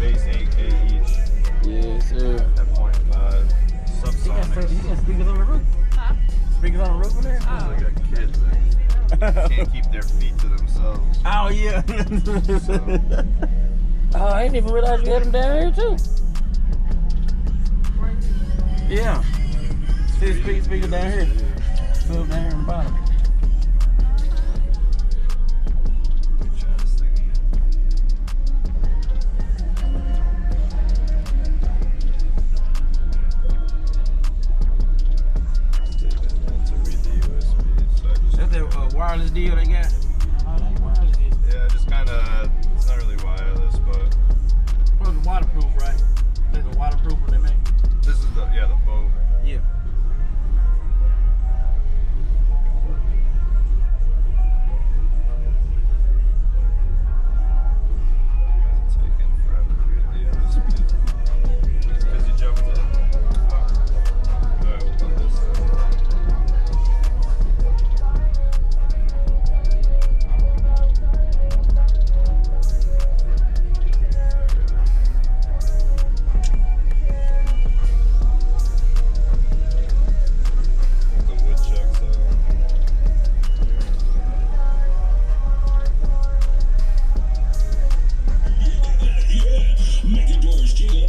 bass 8K each. Yes, sir. At 0.5. Subsonics. You got speakers on the roof? Huh? Speakers on the roof in there? Oh. They got kids that can't keep their feet to themselves. Oh, yeah. So, Oh, I didn't even realize you had them down here, too. Yeah. See speaker down here. Two up down here on the bottom. let me try this thing again. Let's take that to read the USB. So I just That's that wireless deal they got. I like wireless deal. yeah, just kind of, it's not really wireless, but Probably waterproof, right? That's the waterproof one they make. this is the boat. Yeah. It's taking forever to read the USB. Because you jumped in. Alright, we'll put this in. The woodchucks Making doors jiggle.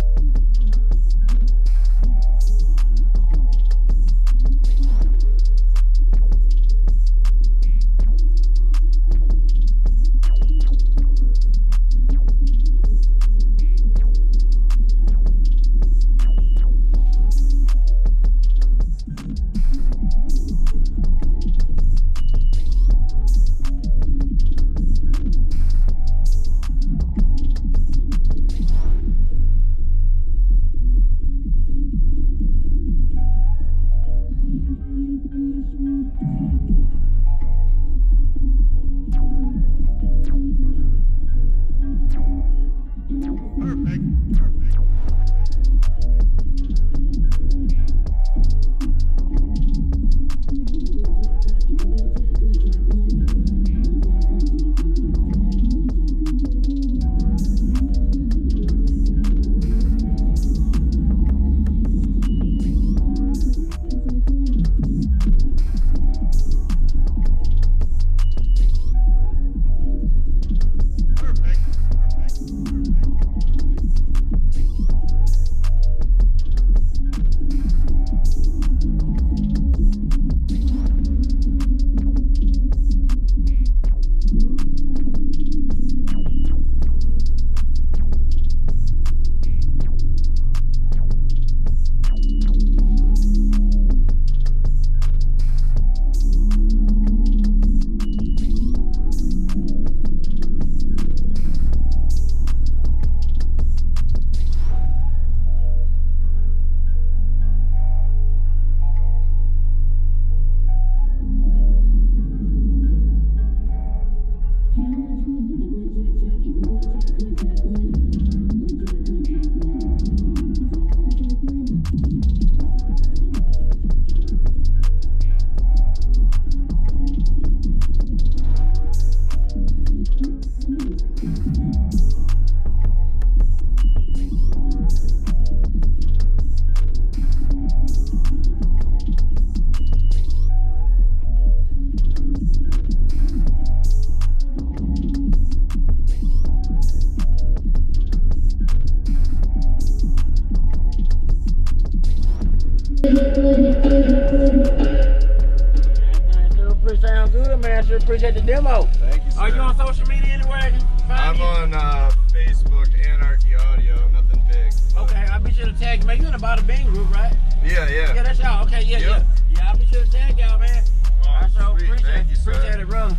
Sound good, man. Sure appreciate the demo. Thank you, sir. Are you on social media anywhere? I can find I'm you? on Facebook, Anarchy Audio, nothing big. but- Okay, I'll be sure to tag you, man. You in the Bada Bing group, right? Yeah, Yeah, yeah. that's y'all. Okay, yeah, Yep. yeah. I'll be sure to tag y'all, man. I so sweet. appreciate Thank you, sir. appreciate it, brother.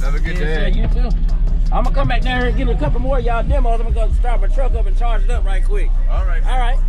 Have a good Yeah, day. you too. I'm gonna come back down here and get a couple more of y'all demos. I'm gonna start my truck up and charge it up right quick. All right. All right.